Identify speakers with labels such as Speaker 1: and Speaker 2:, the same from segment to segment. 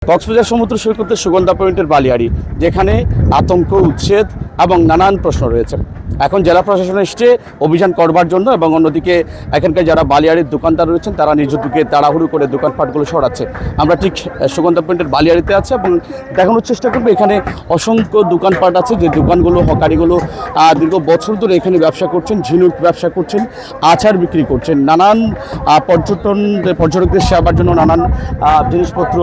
Speaker 1: কক্সবাজার সমুদ্র সৈকতের সুগন্ধা পয়েন্টের বালিয়াড়ি, যেখানে আতঙ্ক, উচ্ছেদ এবং নানান প্রশ্ন রয়েছে। এখন জেলা প্রশাসন এসছে অভিযান করবার জন্য, এবং অন্যদিকে এখানকার যারা বালিয়াড়ির দোকানদার রয়েছেন তারা নিজ উদ্যোগে তাড়াহুড়ো করে দোকানপাটগুলো সরাচ্ছে। আমরা ঠিক সুগন্ধা পয়েন্টের বালিয়াড়িতে আছি এবং দেখানোর চেষ্টা করবো এখানে অসংখ্য দোকানপাট আছে, যে দোকানগুলো, হকারিগুলো দীর্ঘ বছর ধরে এখানে ব্যবসা করছেন, ঝিনুক ব্যবসা করছেন, আচার বিক্রি করছেন, নানান পর্যটকদের সেবার জন্য নানান জিনিসপত্র,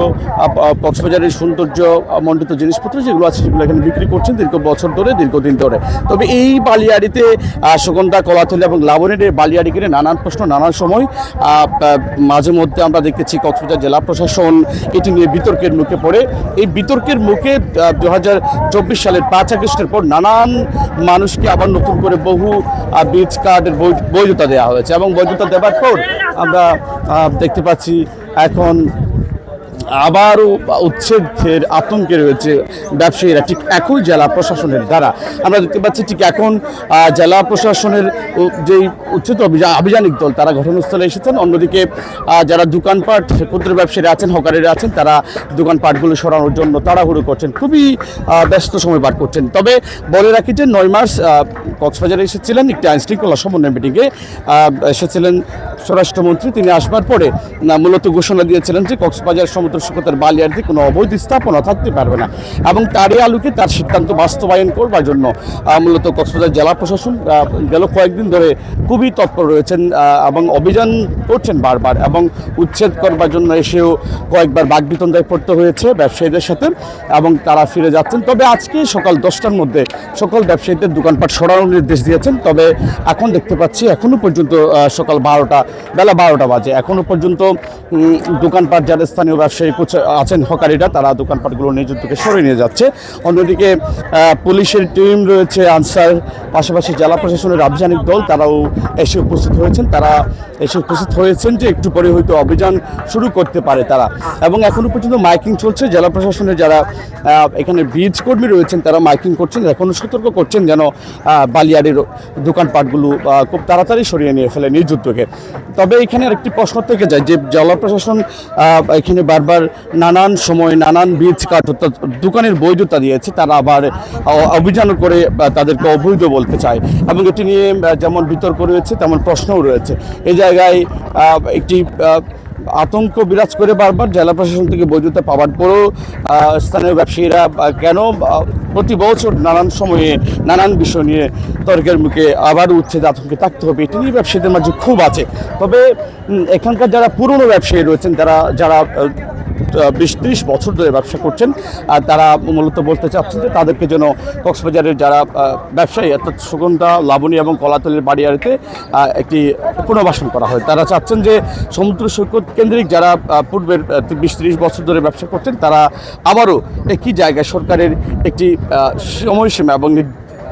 Speaker 1: কক্সবাজারের সৌন্দর্য মণ্ডিত জিনিসপত্র যেগুলো আছে সেগুলো এখানে বিক্রি করছেন দীর্ঘ বছর ধরে, দীর্ঘদিন ধরে। তবে এই বালিয়াড়িতে সুগন্ধা, কলাতলী এবং লাবণীর এই বালিয়াড়ি ঘিরে নানান প্রশ্ন, নানান সময় মাঝে মধ্যে আমরা দেখতেছি কক্সবাজার জেলা প্রশাসন এটি নিয়ে বিতর্কের মুখে পড়ে। এই বিতর্কের মুখে 2024 সালের 5 আগস্টের পর নানান মানুষকে আবার নতুন করে বহু বিচ কার্ডের বৈধতা দেওয়া হয়েছে, এবং বৈধতা দেওয়ার পর আমরা দেখতে পাচ্ছি এখন আবারও উচ্ছেদের আতঙ্কে রয়েছে ব্যবসায়ীরা, ঠিক একই জেলা প্রশাসনের দ্বারা। আমরা দেখতে পাচ্ছি ঠিক এখন জেলা প্রশাসনের যেই উচ্ছেদ আভিযানিক দল তারা ঘটনাস্থলে এসেছেন, অন্যদিকে যারা দোকানপাট, ক্ষুদ্র ব্যবসায়ীরা আছেন, হকারিরা আছেন, তারা দোকানপাটগুলো সরানোর জন্য তাড়াহুড়ো করছেন, খুবই ব্যস্ত সময় পার করছেন। তবে বলে রাখি যে 9 মার্চ কক্সবাজারে এসেছিলেন একটি আইনশৃঙ্খলা সমন্বয় মিটিংয়ে এসেছিলেন স্বরাষ্ট্রমন্ত্রী। তিনি আসবার পরে মূলত ঘোষণা দিয়েছিলেন যে কক্সবাজার সমুদ্র সৈকতের বালিয়াড়িতে কোনো অবৈধ স্থাপনা থাকতে পারবে না, এবং তারই আলোকে তার সিদ্ধান্ত বাস্তবায়ন করবার জন্য মূলত কক্সবাজার জেলা প্রশাসন গেল কয়েকদিন ধরে খুবই তৎপর রয়েছেন এবং অভিযান করছেন বারবার, এবং উচ্ছেদ করবার জন্য এসেও কয়েকবার বাকবিতন্ডায় পড়তে হয়েছে ব্যবসায়ীদের সাথে, এবং তারা ফিরে যাচ্ছেন। তবে আজকে সকাল 10টার মধ্যে সকল ব্যবসায়ীদের দোকানপাট সরানোর নির্দেশ দিয়েছেন। তবে এখন দেখতে পাচ্ছি এখনও পর্যন্ত সকাল বেলা 12টা বাজে, এখনও পর্যন্ত দোকানপাট যারা স্থানীয় ব্যবসায়ী আছেন, হকারিরা, তারা দোকানপাটগুলো নিজ উদ্যোগে সরিয়ে নিয়ে যাচ্ছে। অন্যদিকে পুলিশের টিম রয়েছে, আনসার, পাশাপাশি জেলা প্রশাসনের আভিযানিক দল তারাও এসে উপস্থিত হয়েছেন যে একটু পরে হয়তো অভিযান শুরু করতে পারে তারা। এবং এখনও পর্যন্ত মাইকিং চলছে, জেলা প্রশাসনের যারা এখানে ব্রিজ কর্মী রয়েছেন তারা মাইকিং করছেন, এখনও সতর্ক করছেন যেন বালিয়াড়ির দোকানপাটগুলো খুব তাড়াতাড়ি সরিয়ে নিয়ে ফেলে নিজ উদ্যোগে। তবে এখানে আরেকটি প্রশ্ন থেকে যায় যে জেলা প্রশাসন এখানে বারবার নানান সময় নানান বীজ কার্ড অর্থাৎ দোকানের বৈধতা দিয়েছে, তারা আবার অভিযান করে তাদেরকে অবৈধ বলতে চায়, এবং এটি নিয়ে যেমন বিতর্ক রয়েছে তেমন প্রশ্নও রয়েছে। এই জায়গায় একটি আতঙ্ক বিরাজ করে বারবার জেলা প্রশাসন থেকে বৈধতা পাওয়ার পরও স্থানীয় ব্যবসায়ীরা কেন প্রতি বছর নানান সময়ে নানান বিষয় নিয়ে তর্কের মুখে আবার উচ্ছেদ আতঙ্কে থাকতে হবে, এটি নিয়ে ব্যবসায়ীদের মাঝে খুব আছে। তবে এখানকার যারা পুরনো ব্যবসায়ী রয়েছেন, যারা 20-30 বছর ধরে ব্যবসা করছেন, আর তারা মূলত বলতে চাচ্ছেন যে তাদেরকে যেন কক্সবাজারের যারা ব্যবসায়ী অর্থাৎ সুগন্ধা, লাবণী এবং কলাতলীর বালিয়াড়িতে একটি পুনর্বাসন করা হয়। তারা চাচ্ছেন যে সমুদ্র সৈকত কেন্দ্রিক যারা পূর্বের 20-30 বছর ধরে ব্যবসা করছেন তারা আবারও একই জায়গায় সরকারের একটি সময়সীমা এবং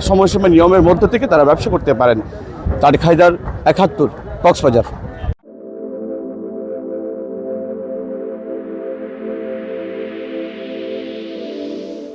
Speaker 1: সময়সীমা নিয়মের মধ্যে থেকে তারা ব্যবসা করতে পারেন। তারিক হায়দার, 71, কক্সবাজার।